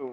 2.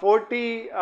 40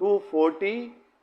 240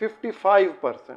55%.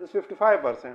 55%.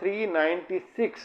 396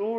2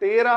13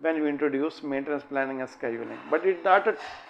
when you introduce maintenance planning and scheduling. But it's not a